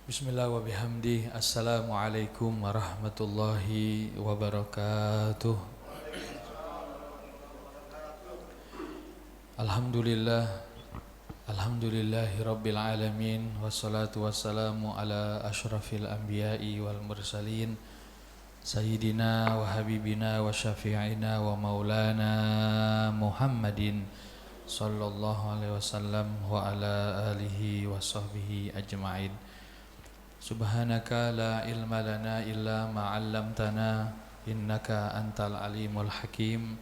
Bismillah wa bihamdi. Assalamualaikum warahmatullahi wabarakatuh. Alhamdulillah. Alhamdulillahi rabbil alamin. Wassalatu wassalamu ala ashrafil anbiya'i wal mursalin Sayyidina wa habibina wa syafi'ina wa maulana Muhammadin sallallahu alaihi wasallam wa ala alihi wa sahbihi ajma'in. Subhanaka la ilma lana illa ma 'allamtana innaka antal alimul hakim.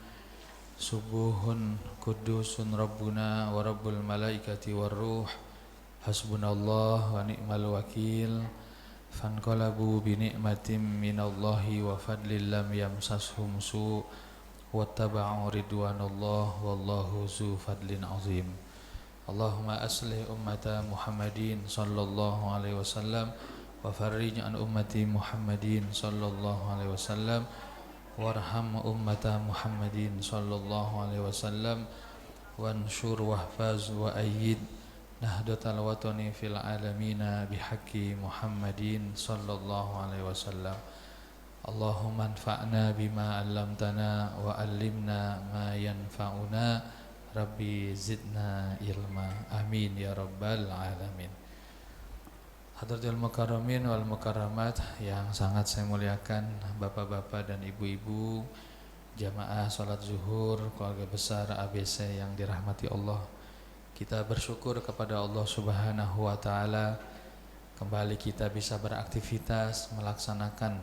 Subuhun kudusun rabbuna wa rabbul malaikati war ruh. Hasbunallah wa ni'mal wakil. Fanqalabu bi ni'matin minallahi wa fadlin lam yamsashum su' wattaba'u ridwanallah wallahu zu fadlin azim. Allahumma aslih ummata Muhammadin sallallahu alaihi wasallam wa farrij an ummati Muhammadin sallallahu alaihi wasallam warham ummata Muhammadin sallallahu alaihi wasallam wanshur wahfaz wa ayyid nahdatal watani fil alamina bihaqqi Muhammadin sallallahu alaihi wasallam. Allahumma anfa'na bima 'allamtana wa 'allimna ma yanfa'una. Rabbi zidna ilma. Amin ya rabbal alamin. Hadratul mukarramin wal mukarramat yang sangat saya muliakan, bapak-bapak dan ibu-ibu, jamaah salat zuhur, keluarga besar ABC yang dirahmati Allah. Kita bersyukur kepada Allah Subhanahu wa taala kembali kita bisa beraktivitas, melaksanakan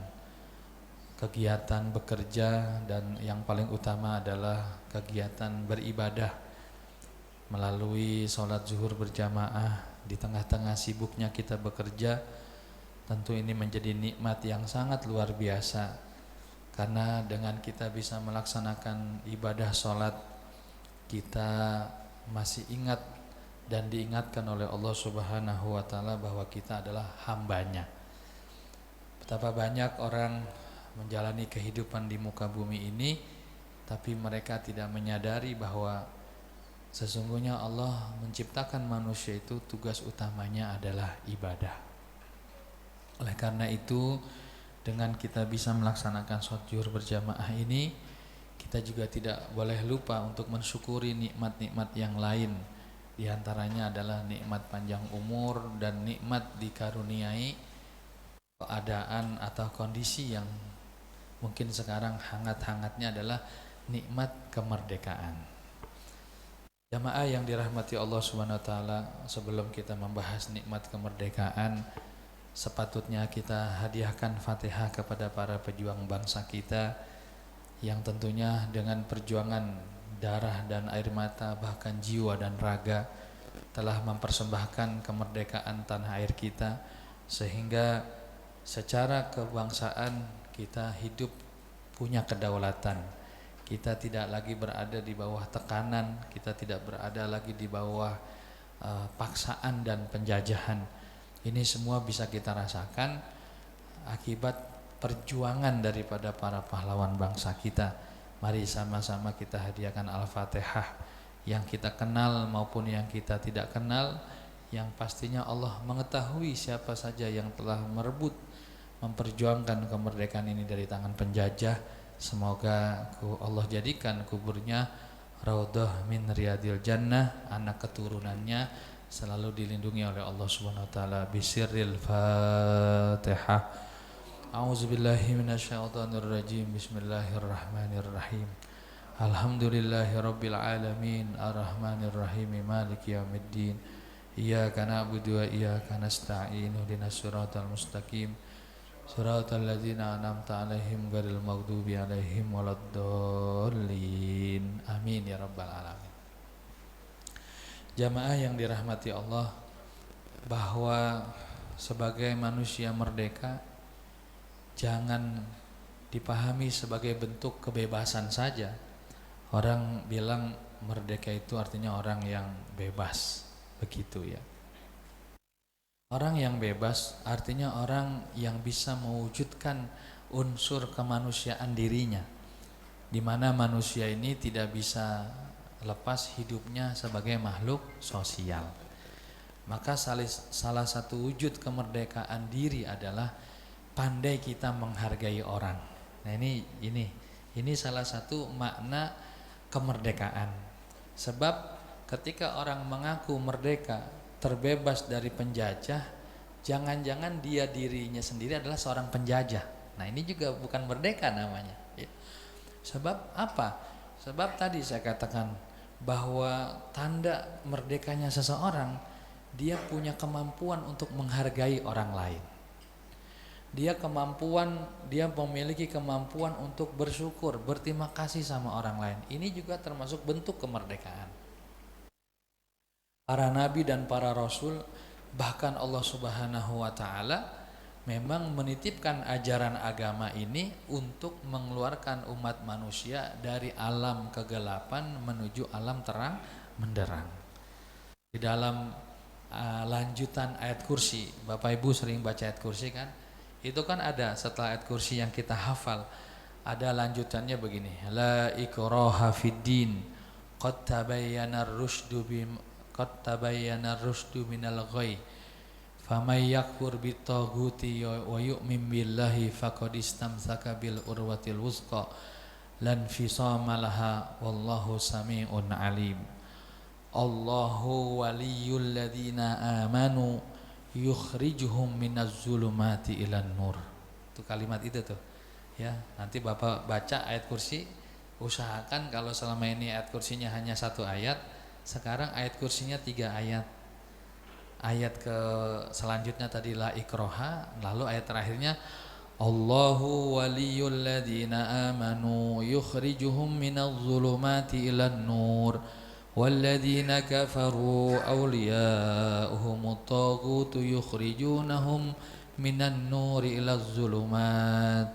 kegiatan bekerja, dan yang paling utama adalah kegiatan beribadah melalui sholat zuhur berjamaah. Di tengah-tengah sibuknya kita bekerja, tentu ini menjadi nikmat yang sangat luar biasa, karena dengan kita bisa melaksanakan ibadah sholat, kita masih ingat dan diingatkan oleh Allah Subhanahu wa ta'ala bahwa kita adalah hambanya. Betapa banyak orang menjalani kehidupan di muka bumi ini, tapi mereka tidak menyadari bahwa sesungguhnya Allah menciptakan manusia itu tugas utamanya adalah ibadah. Oleh karena itu, dengan kita bisa melaksanakan sholat zuhur berjamaah ini, kita juga tidak boleh lupa untuk mensyukuri nikmat-nikmat yang lain. Di antaranya adalah nikmat panjang umur dan nikmat dikaruniai keadaan atau kondisi yang mungkin sekarang hangat-hangatnya adalah nikmat kemerdekaan. Jamaah yang dirahmati Allah Subhanahu wa taala, sebelum kita membahas nikmat kemerdekaan, sepatutnya kita hadiahkan Fatihah kepada para pejuang bangsa kita yang tentunya dengan perjuangan darah dan air mata, bahkan jiwa dan raga, telah mempersembahkan kemerdekaan tanah air kita, sehingga secara kebangsaan kita hidup punya kedaulatan. Kita tidak lagi berada di bawah tekanan, kita tidak berada lagi di bawah paksaan dan penjajahan. Ini semua bisa kita rasakan akibat perjuangan daripada para pahlawan bangsa kita. Mari sama-sama kita hadiahkan Al-Fatihah, yang kita kenal maupun yang kita tidak kenal, yang pastinya Allah mengetahui siapa saja yang telah merebut, memperjuangkan kemerdekaan ini dari tangan penjajah. Semoga Allah jadikan kuburnya raudhah min riyadil jannah, anak keturunannya selalu dilindungi oleh Allah Subhanahu wa taala. Bisirril Fatihah. A'udzubillahi minasyaitonir rajim. Bismillahirrahmanirrahim. Alhamdulillahirabbil alamin, arrahmanir rahim, maliki yaumiddin. Iyyaka na'budu wa iyyaka nasta'in. Ihdinas siratal mustaqim. Suratul ladzina an'amta 'alaihim ghairil maghdubi 'alaihim waladdallin. Amin ya rabbal alamin. Jamaah yang dirahmati Allah, bahwa sebagai manusia merdeka jangan dipahami sebagai bentuk kebebasan saja. Orang bilang merdeka itu artinya orang yang bebas, begitu ya. Orang yang bebas artinya orang yang bisa mewujudkan unsur kemanusiaan dirinya, di mana manusia ini tidak bisa lepas hidupnya sebagai makhluk sosial. Maka salah satu wujud kemerdekaan diri adalah pandai kita menghargai orang. Nah ini salah satu makna kemerdekaan. Sebab ketika orang mengaku merdeka, terbebas dari penjajah, jangan-jangan dia dirinya sendiri adalah seorang penjajah. Nah ini juga bukan merdeka namanya. Sebab apa? Sebab tadi saya katakan bahwa tanda merdekanya seseorang, dia punya kemampuan untuk menghargai orang lain. Dia memiliki kemampuan untuk bersyukur, berterima kasih sama orang lain. Ini juga termasuk bentuk kemerdekaan. Para nabi dan para rasul, bahkan Allah Subhanahu wa taala memang menitipkan ajaran agama ini untuk mengeluarkan umat manusia dari alam kegelapan menuju alam terang menderang. Di dalam lanjutan ayat kursi, Bapak Ibu sering baca ayat kursi kan? Itu kan ada setelah ayat kursi yang kita hafal, ada lanjutannya begini, la ikraha fiddin qad tabayyana ar-rusydu minal ghayy famay yakfur bitaghuti wa yu'min billahi faqad istamsaka bil urwatil wusqa lan fisama laha wallahu sami'un alim. Allahu waliyul ladzina amanu yukhrijuhum minaz zulumati ilan nur. Itu kalimat itu tuh. Ya, nanti Bapak baca ayat kursi, usahakan kalau selama ini ayat kursinya hanya 1 ayat, sekarang ayat kursinya 3 ayat. Ayat ke selanjutnya tadi la ikroha, lalu ayat terakhirnya Allahu waliyul ladzina amanu yukhrijuhum minaz zulumati ilan nur. Walladzina kafaru awliya'uhumut taghutu yukhrijunahum minan nuri ilaz zulumat.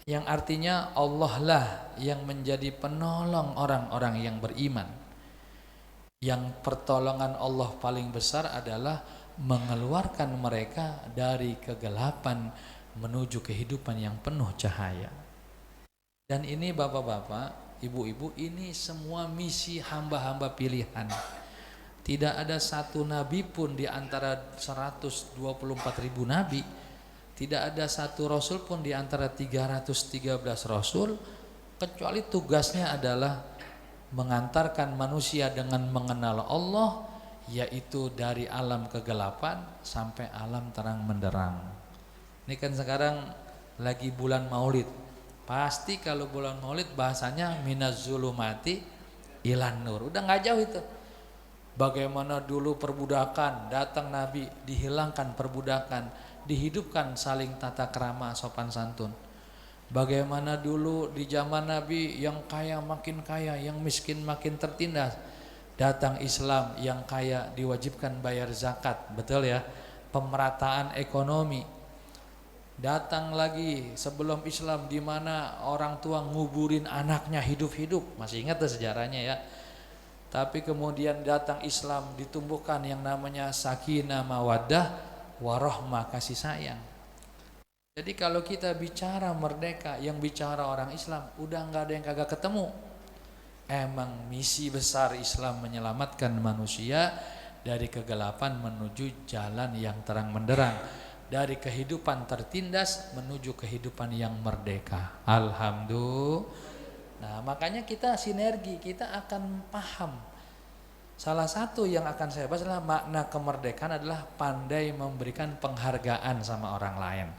Yang artinya Allah lah yang menjadi penolong orang-orang yang beriman. Yang pertolongan Allah paling besar adalah mengeluarkan mereka dari kegelapan menuju kehidupan yang penuh cahaya. Dan ini bapak-bapak, ibu-ibu, ini semua misi hamba-hamba pilihan. Tidak ada satu nabi pun di antara 124.000 nabi, tidak ada satu rasul pun di antara 313 rasul, kecuali tugasnya adalah mengantarkan manusia dengan mengenal Allah, yaitu dari alam kegelapan sampai alam terang menderang. Ini kan sekarang lagi bulan Maulid. Pasti kalau bulan Maulid bahasanya minaz zulumati ilan nur. Udah nggak jauh itu. Bagaimana dulu perbudakan, datang Nabi, dihilangkan perbudakan, dihidupkan saling tata krama sopan santun. Bagaimana dulu di zaman Nabi yang kaya makin kaya, yang miskin makin tertindas. Datang Islam, yang kaya diwajibkan bayar zakat, betul ya? Pemerataan ekonomi. Datang lagi sebelum Islam di mana orang tua nguburin anaknya hidup-hidup, masih ingat tuh sejarahnya ya. Tapi kemudian datang Islam, ditumbuhkan yang namanya sakinah mawaddah warahmah, kasih sayang. Jadi kalau kita bicara merdeka, yang bicara orang Islam, udah nggak ada yang kagak ketemu. Emang misi besar Islam menyelamatkan manusia dari kegelapan menuju jalan yang terang menderang, dari kehidupan tertindas menuju kehidupan yang merdeka. Alhamdulillah. Nah, makanya kita sinergi, kita akan paham. Salah satu yang akan saya bahas adalah makna kemerdekaan adalah pandai memberikan penghargaan sama orang lain.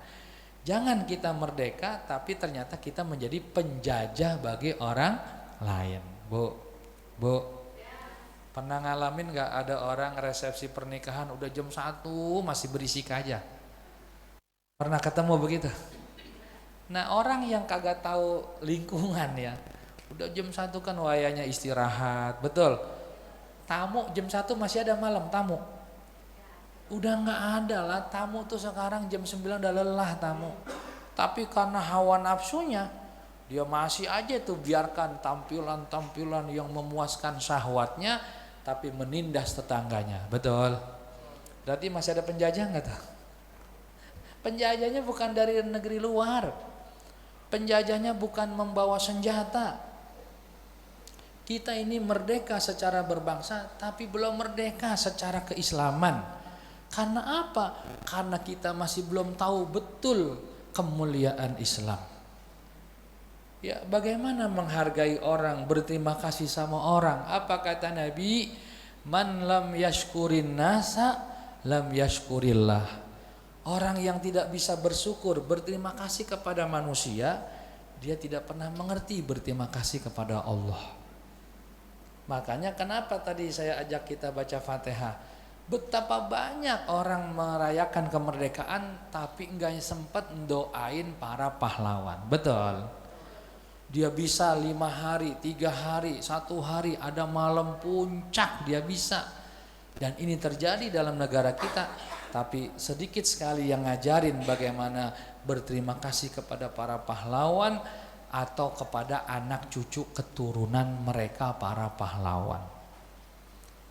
Jangan kita merdeka tapi ternyata kita menjadi penjajah bagi orang lain. Bu, pernah ngalamin gak ada orang resepsi pernikahan udah jam 1 masih berisik aja? Pernah ketemu begitu? Nah, orang yang kagak tahu lingkungan ya, udah jam 1 kan wayanya istirahat, betul. Tamu jam 1 masih ada malam tamu. Udah nggak ada lah tamu tuh sekarang jam 9 udah lelah tamu. Tapi karena hawa nafsunya, dia masih aja tuh biarkan tampilan-tampilan yang memuaskan syahwatnya, tapi menindas tetangganya, betul. Berarti masih ada penjajah nggak tuh? Penjajahnya bukan dari negeri luar. Penjajahnya bukan membawa senjata. Kita ini merdeka secara berbangsa, tapi belum merdeka secara keislaman. Karena apa? Karena kita masih belum tahu betul kemuliaan Islam. Ya, bagaimana menghargai orang, berterima kasih sama orang? Apa kata Nabi? Man lam yashkurin nasa lam yashkurillah. Orang yang tidak bisa bersyukur, berterima kasih kepada manusia, dia tidak pernah mengerti berterima kasih kepada Allah. Makanya kenapa tadi saya ajak kita baca Fatihah? Betapa banyak orang merayakan kemerdekaan tapi enggak sempat doain para pahlawan. Betul. Dia bisa 5 hari, 3 hari, 1 hari, ada malam puncak dia bisa. Dan ini terjadi dalam negara kita. Tapi sedikit sekali yang ngajarin bagaimana berterima kasih kepada para pahlawan atau kepada anak cucu keturunan mereka para pahlawan.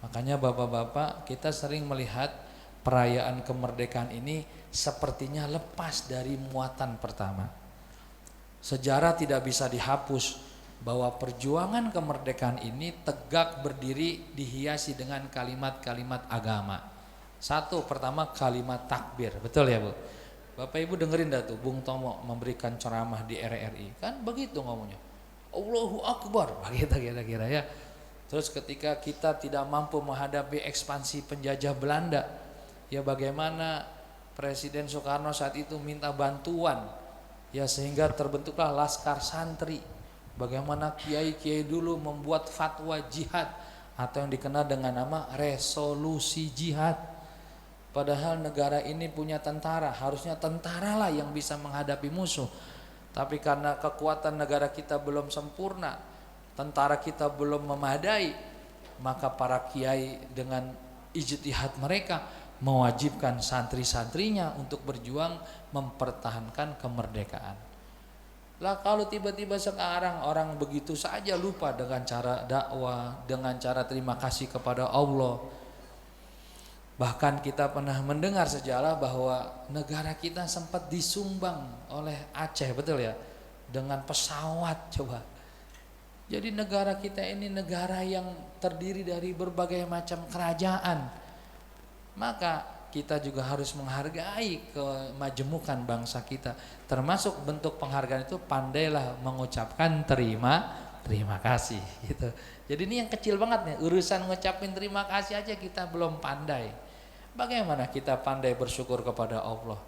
Makanya bapak-bapak, kita sering melihat perayaan kemerdekaan ini sepertinya lepas dari muatan pertama. Sejarah tidak bisa dihapus bahwa perjuangan kemerdekaan ini tegak berdiri dihiasi dengan kalimat-kalimat agama. Satu, pertama kalimat takbir, betul ya Bu? Bapak Ibu dengerin dah tuh Bung Tomo memberikan ceramah di RRI, kan begitu ngomongnya, Allahu Akbar, begitu kira-kira ya. Terus ketika kita tidak mampu menghadapi ekspansi penjajah Belanda, ya bagaimana Presiden Soekarno saat itu minta bantuan, ya sehingga terbentuklah Laskar Santri. Bagaimana kiai-kiai dulu membuat fatwa jihad atau yang dikenal dengan nama resolusi jihad. Padahal negara ini punya tentara, harusnya tentara lah yang bisa menghadapi musuh. Tapi karena kekuatan negara kita belum sempurna, tentara kita belum memadai, maka para kiai dengan ijtihad mereka mewajibkan santri-santrinya untuk berjuang mempertahankan kemerdekaan. Lah kalau tiba-tiba sekarang orang begitu saja lupa dengan cara dakwah, dengan cara terima kasih kepada Allah. Bahkan kita pernah mendengar sejarah bahwa negara kita sempat disumbang oleh Aceh, betul ya, dengan pesawat. Coba. Jadi negara kita ini negara yang terdiri dari berbagai macam kerajaan. Maka kita juga harus menghargai kemajemukan bangsa kita. Termasuk bentuk penghargaan itu pandailah mengucapkan terima kasih gitu. Jadi ini yang kecil banget nih, urusan ngucapin terima kasih aja kita belum pandai. Bagaimana kita pandai bersyukur kepada Allah?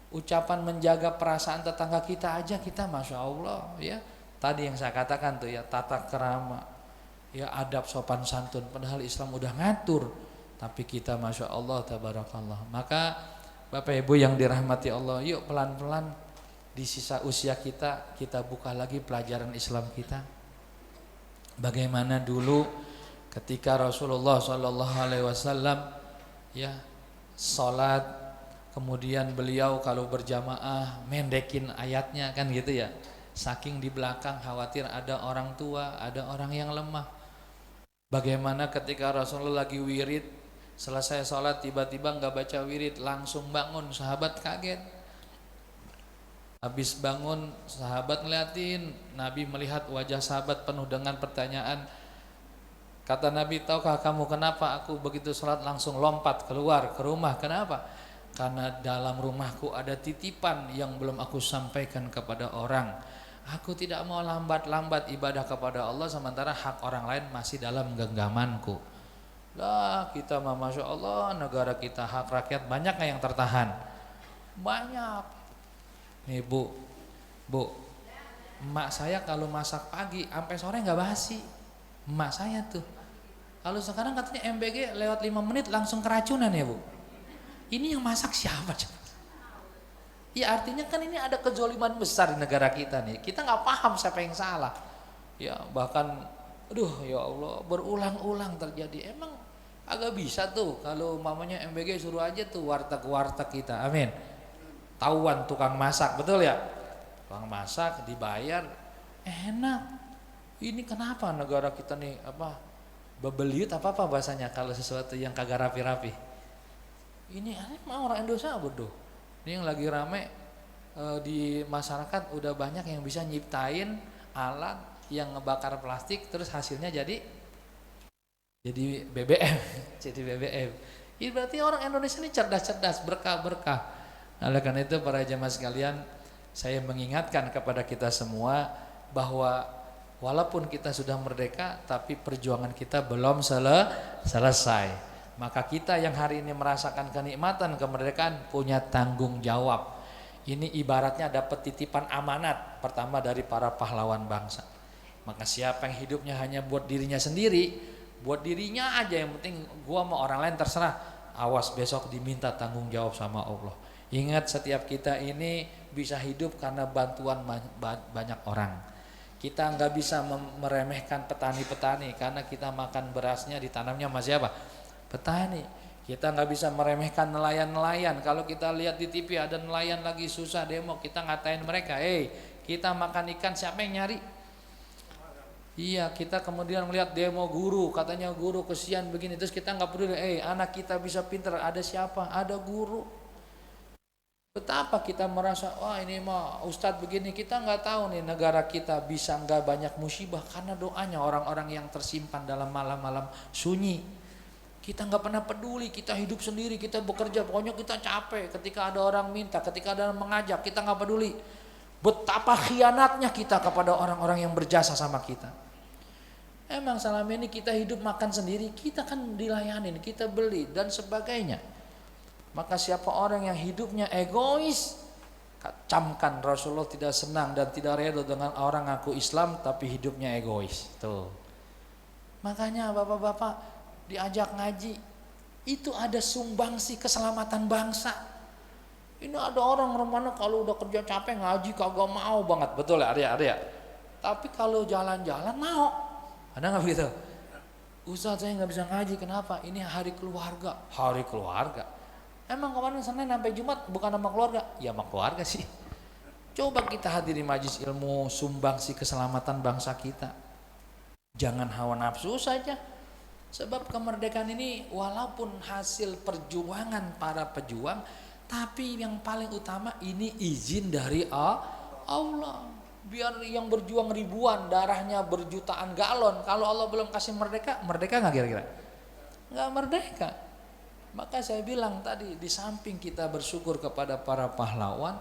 Ucapan menjaga perasaan tetangga kita aja kita Masya Allah ya. Tadi yang saya katakan tuh ya, tata kerama, ya adab sopan santun, padahal Islam udah ngatur. Tapi kita Masya Allah tabarakallah. Maka Bapak Ibu yang dirahmati Allah, yuk pelan-pelan di sisa usia kita buka lagi pelajaran Islam kita. Bagaimana dulu ketika Rasulullah SAW ya sholat, kemudian beliau kalau berjamaah mendekin ayatnya kan gitu ya, saking di belakang khawatir ada orang tua, ada orang yang lemah. Bagaimana ketika Rasulullah lagi wirid, selesai sholat tiba-tiba nggak baca wirid, langsung bangun, sahabat kaget. Habis bangun sahabat ngeliatin, Nabi melihat wajah sahabat penuh dengan pertanyaan. Kata Nabi, tahukah kamu kenapa aku begitu sholat langsung lompat keluar ke rumah? Kenapa? Karena dalam rumahku ada titipan yang belum aku sampaikan kepada orang. Aku tidak mau lambat-lambat ibadah kepada Allah sementara hak orang lain masih dalam genggamanku. Lah kita mah Masya Allah, negara kita hak rakyat banyak gak yang tertahan? Banyak. Nih Bu, emak saya kalau masak pagi sampai sore gak basi. Emak saya tuh. Kalau sekarang katanya MBG lewat 5 menit langsung keracunan ya Bu. Ini yang masak siapa? Ya artinya kan ini ada kezoliman besar di negara kita nih. Kita nggak paham siapa yang salah. Ya bahkan, aduh ya Allah, berulang-ulang terjadi. Emang agak bisa tuh kalau mamanya MBG suruh aja tuh warteg-warteg kita. Amin. Tahuan tukang masak, betul ya? Tukang masak dibayar, enak. Ini kenapa negara kita nih bebeliut apa bahasanya kalau sesuatu yang kagak rapi-rapi. Ini mau orang Indonesia bodoh. Ini yang lagi rame di masyarakat udah banyak yang bisa nyiptain alat yang ngebakar plastik terus hasilnya jadi BBM. Jadi BBM. Ini berarti orang Indonesia ini cerdas-cerdas, berkah-berkah. Oleh karena itu para jemaah sekalian, saya mengingatkan kepada kita semua bahwa walaupun kita sudah merdeka, tapi perjuangan kita belum selesai. Maka kita yang hari ini merasakan kenikmatan kemerdekaan punya tanggung jawab. Ini ibaratnya dapat titipan amanat pertama dari para pahlawan bangsa. Maka siapa yang hidupnya hanya buat dirinya sendiri, buat dirinya aja, yang penting gua mau orang lain terserah, awas besok diminta tanggung jawab sama Allah. Ingat, setiap kita ini bisa hidup karena bantuan banyak orang. Kita nggak bisa meremehkan petani-petani karena kita makan berasnya ditanamnya sama siapa? Petani. Kita nggak bisa meremehkan nelayan-nelayan. Kalau kita lihat di TV ada nelayan lagi susah demo, kita ngatain mereka, kita makan ikan siapa yang nyari? Iya, kita kemudian melihat demo guru, katanya guru kesian begini, terus kita nggak peduli, anak kita bisa pintar, ada siapa? Ada guru. Betapa kita merasa, wah ini mah ustadz begini, kita nggak tahu nih negara kita bisa nggak banyak musibah karena doanya orang-orang yang tersimpan dalam malam-malam sunyi. Kita nggak pernah peduli, kita hidup sendiri, kita bekerja, pokoknya kita capek. Ketika ada orang minta, ketika ada orang mengajak, kita nggak peduli. Betapa khianatnya kita kepada orang-orang yang berjasa sama kita. Emang selama ini kita hidup makan sendiri, kita kan dilayanin, kita beli dan sebagainya. Maka siapa orang yang hidupnya egois, camkan Rasulullah tidak senang dan tidak rela dengan orang ngaku Islam tapi hidupnya egois. Tuh. Makanya bapak-bapak diajak ngaji, itu ada sumbangsi keselamatan bangsa. Ini ada orang mana kalau udah kerja capek ngaji kagak mau banget, betul ya Arya? Tapi kalau jalan-jalan mau. Ada nggak begitu? Ustaz saya nggak bisa ngaji, kenapa? Ini hari keluarga. Hari keluarga. Emang kemarin Senin sampai Jumat bukan sama keluarga? Ya sama keluarga sih. Coba kita hadiri majlis ilmu sumbangsi keselamatan bangsa kita. Jangan hawa nafsu saja. Sebab kemerdekaan ini walaupun hasil perjuangan para pejuang, tapi yang paling utama ini izin dari Allah. Biar yang berjuang ribuan, darahnya berjutaan galon, kalau Allah belum kasih merdeka, merdeka nggak kira-kira? Nggak merdeka. Maka saya bilang tadi, di samping kita bersyukur kepada para pahlawan,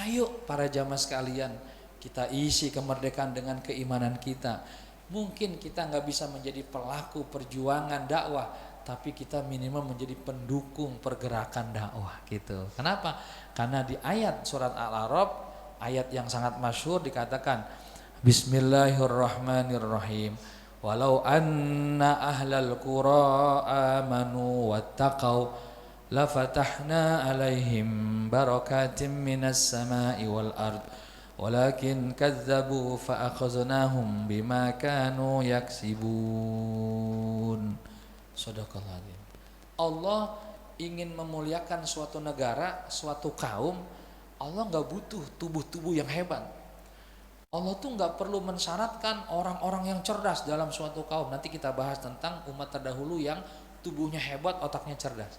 ayo para jamaah sekalian, kita isi kemerdekaan dengan keimanan kita. Mungkin kita nggak bisa menjadi pelaku perjuangan dakwah, tapi kita minimal menjadi pendukung pergerakan dakwah gitu. Kenapa? Karena di ayat surat Al-A'raf, ayat yang sangat masyhur dikatakan, Bismillahirrahmanirrahim. Walau anna ahlal qura amanu wattaqau lafatahna alaihim barakatim minas sama'i wal ard. Walakin kadzabu fa akhadnahum bima kanu yaksibun. Shadaqallahul. Allah ingin memuliakan suatu negara, suatu kaum. Allah nggak butuh tubuh-tubuh yang hebat. Allah tuh nggak perlu mensyaratkan orang-orang yang cerdas dalam suatu kaum. Nanti kita bahas tentang umat terdahulu yang tubuhnya hebat, otaknya cerdas.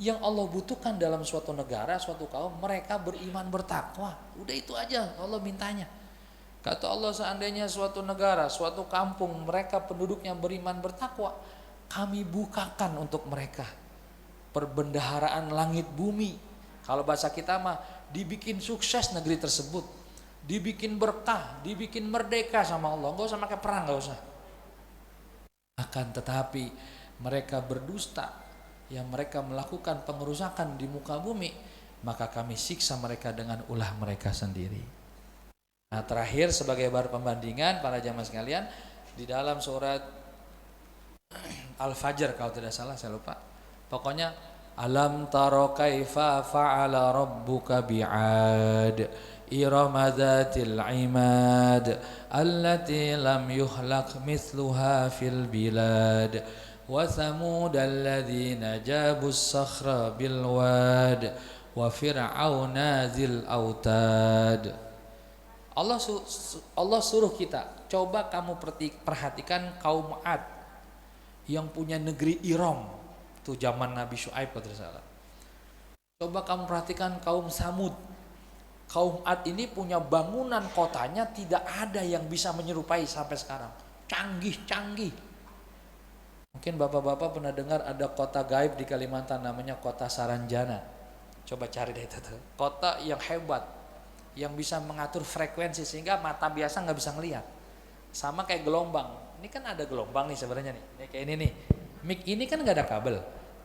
Yang Allah butuhkan dalam suatu negara, suatu kaum, mereka beriman bertakwa. Udah itu aja Allah mintanya. Kata Allah, seandainya suatu negara, suatu kampung, mereka penduduknya beriman bertakwa, kami bukakan untuk mereka perbendaharaan langit bumi. Kalau bahasa kita mah, dibikin sukses negeri tersebut, dibikin berkah, dibikin merdeka sama Allah. Gak usah pakai perang, gak usah. Akan tetapi mereka berdusta, yang mereka melakukan pengerusakan di muka bumi, maka kami siksa mereka dengan ulah mereka sendiri. Nah, terakhir sebagai bar pembandingan para jamaah sekalian, di dalam surat Al-Fajr kalau tidak salah, saya lupa. Pokoknya alam taro kaifa fa'ala rabbuka bi'ad irama dzatil imad allati lam yuhlaq mithluha fil bilad wa thamud alladhina jabus sakhra bil wad wa fir'auna dzil autad. Allah suruh kita, coba kamu perhatikan kaum Ad yang punya negeri Iram, itu zaman Nabi Syuaib kalau tidak salah. Coba kamu perhatikan kaum Samud, Kaum Ad ini punya bangunan kotanya tidak ada yang bisa menyerupai sampai sekarang. Canggih-canggih. Mungkin bapak-bapak pernah dengar ada kota gaib di Kalimantan namanya kota Saranjana. Coba cari deh itu tuh. Kota yang hebat, yang bisa mengatur frekuensi sehingga mata biasa nggak bisa ngelihat. Sama kayak gelombang. Ini kan ada gelombang nih sebenarnya nih. Ini kayak ini nih. Mic ini kan nggak ada kabel,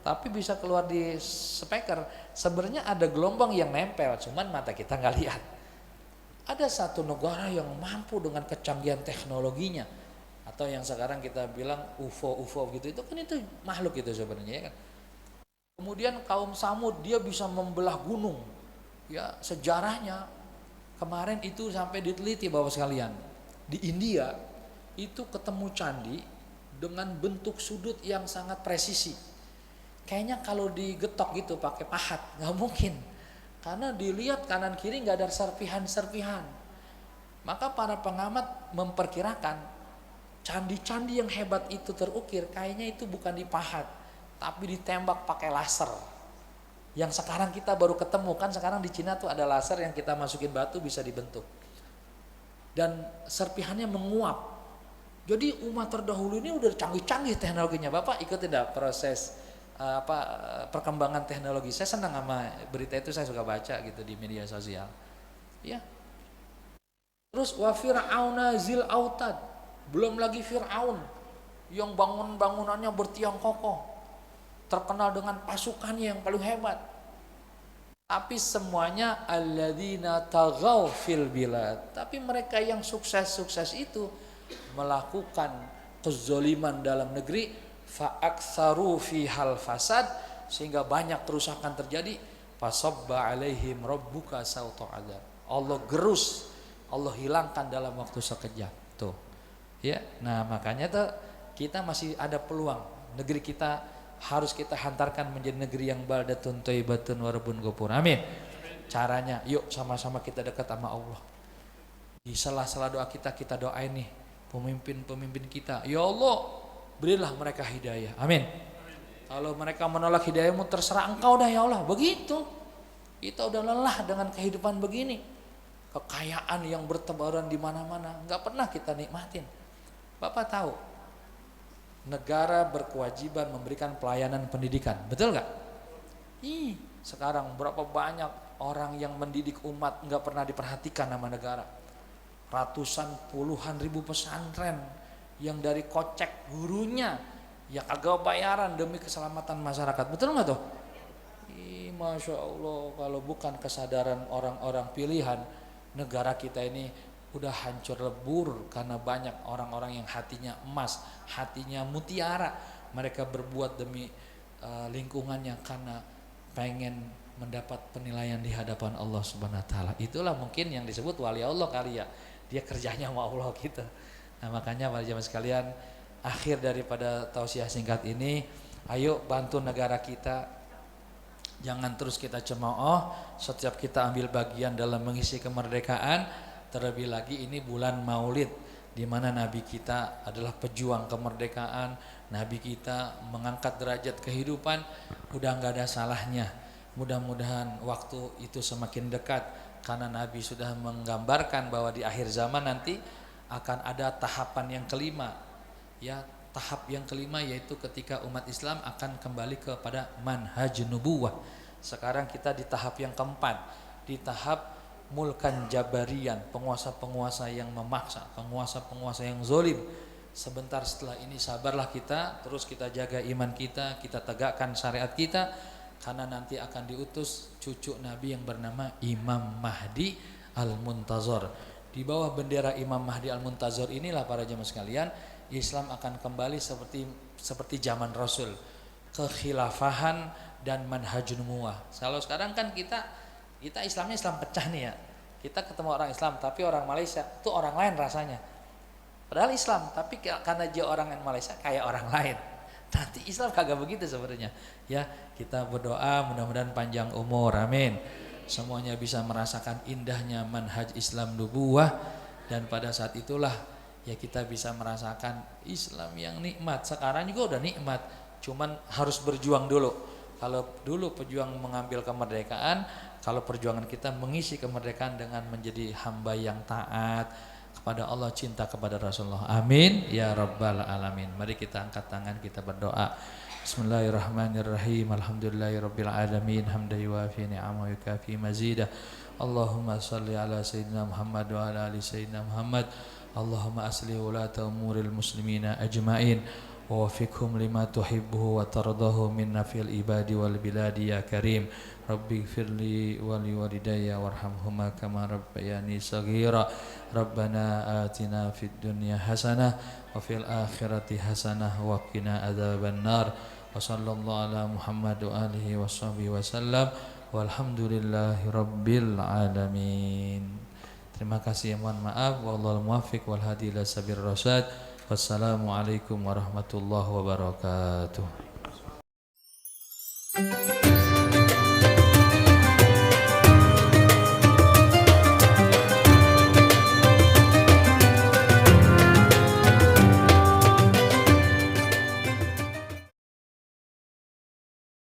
tapi bisa keluar di speaker. Sebenarnya ada gelombang yang nempel, cuman mata kita nggak lihat. Ada satu negara yang mampu dengan kecanggihan teknologinya, atau yang sekarang kita bilang UFO gitu, itu kan itu makhluk itu sebenarnya ya kan. Kemudian kaum Samud dia bisa membelah gunung. Ya, sejarahnya kemarin itu sampai diteliti Bapak sekalian. Di India itu ketemu candi dengan bentuk sudut yang sangat presisi. Kayaknya kalau digetok gitu pakai pahat nggak mungkin, karena dilihat kanan kiri nggak ada serpihan-serpihan. Maka para pengamat memperkirakan candi-candi yang hebat itu terukir kayaknya itu bukan dipahat, tapi ditembak pakai laser. Yang sekarang kita baru ketemu kan, sekarang di Cina tuh ada laser yang kita masukin batu bisa dibentuk. Dan serpihannya menguap. Jadi umat terdahulu ini udah canggih-canggih teknologinya. Bapak ikut tidak proses perkembangan teknologi? Saya senang sama berita itu, saya suka baca gitu di media sosial. Ya. Terus wa fir'auna zil autad. Belum lagi Fir'aun yang bangunannya bertiang kokoh, terkenal dengan pasukannya yang paling hebat. Tapi semuanya alladzina taghaw fil bilad. Tapi mereka yang sukses itu melakukan kezaliman dalam negeri, fa'aktsaru fihal fasad, sehingga banyak kerusakan terjadi. Fasabba alaihim rabbuka sauta adzab. Allah gerus, Allah hilangkan dalam waktu sekejap. Tuh. Ya, nah makanya tuh kita masih ada peluang. Negeri kita harus kita hantarkan menjadi negeri yang baldatun thayyibatun wa rabbun ghafur. Amin. Caranya, yuk sama-sama kita dekat sama Allah. Di sela-sela doa kita doain nih pemimpin-pemimpin kita. Ya Allah, berilah mereka hidayah. Amin. Kalau mereka menolak hidayahmu, terserah engkau dah ya Allah. Begitu. Kita udah lelah dengan kehidupan begini. Kekayaan yang bertebaran di mana-mana, nggak pernah kita nikmatin. Bapak tahu, negara berkewajiban memberikan pelayanan pendidikan, betul nggak? Sekarang berapa banyak orang yang mendidik umat nggak pernah diperhatikan sama negara. Ratusan puluhan ribu pesantren yang dari kocek gurunya yang agak bayaran demi keselamatan masyarakat, betul nggak tuh? Masya Allah, kalau bukan kesadaran orang-orang pilihan, negara kita ini udah hancur lebur karena banyak orang-orang yang hatinya emas, hatinya mutiara. Mereka berbuat demi lingkungannya karena pengen mendapat penilaian di hadapan Allah Subhanahu wa taala. Itulah mungkin yang disebut wali Allah kali ya. Dia kerjanya sama Allah gitu. Nah, makanya para jemaah sekalian, akhir daripada tausiah singkat ini, ayo bantu negara kita. Jangan terus kita cemooh, setiap kita ambil bagian dalam mengisi kemerdekaan. Terlebih lagi ini bulan Maulid, di mana Nabi kita adalah pejuang kemerdekaan. Nabi kita mengangkat derajat kehidupan, udah nggak ada salahnya. Mudah-mudahan waktu itu semakin dekat, karena Nabi sudah menggambarkan bahwa di akhir zaman nanti akan ada tahapan yang kelima. Ya, tahap yang kelima yaitu ketika umat Islam akan kembali kepada manhaj nubuwah. Sekarang kita di tahap yang keempat, di tahap mulkan jabarian, penguasa-penguasa yang memaksa, penguasa-penguasa yang zolim. Sebentar setelah ini sabarlah kita, terus kita jaga iman kita tegakkan syariat kita, karena nanti akan diutus cucu Nabi yang bernama Imam Mahdi Al-Muntazor. Di bawah bendera Imam Mahdi Al-Muntazor inilah para jemaah sekalian, Islam akan kembali seperti zaman Rasul, kekhilafahan dan manhaj nubuwah. Kalau sekarang kan kita Islamnya Islam pecah nih ya. Kita ketemu orang Islam tapi orang Malaysia itu orang lain rasanya. Padahal Islam tapi karena dia orang Malaysia kayak orang lain. Nanti Islam kagak begitu sebenarnya. Ya, kita berdoa mudah-mudahan panjang umur. Amin. Semuanya bisa merasakan indahnya manhaj Islam nubuwah, dan pada saat itulah ya kita bisa merasakan Islam yang nikmat. Sekarang juga udah nikmat, cuman harus berjuang dulu. Kalau dulu pejuang mengambil kemerdekaan, kalau perjuangan kita mengisi kemerdekaan dengan menjadi hamba yang taat kepada Allah, cinta kepada Rasulullah. Amin ya rabbal alamin. Mari kita angkat tangan, kita berdoa. Bismillahirrahmanirrahim. Alhamdulillahirabbil alamin. Hamdan yuwafi ni'amahu yukafi mazidah. Allahumma salli ala sayyidina Muhammad wa ala ali sayyidina Muhammad. Allahumma aslih ulata umuril muslimina ajmain wa wafiqhum lima tuhibbuhu wa tardahu minna fil ibadi wal biladi ya karim. Rabbi firli wa li walidayya warhamhuma kama rabbayani saghira. Rabbana atina fid dunya hasanah wa fil akhirati hasanah wa qina adzabannar. Wa sallallahu ala Muhammad wa alihi washabihi wasallam. Walhamdulillahi rabbil alamin. Terima kasih, mohon maaf. Wallahul muwaffiq wal hadi ila sabir rasyad. Wassalamualaikum warahmatullahi wabarakatuh.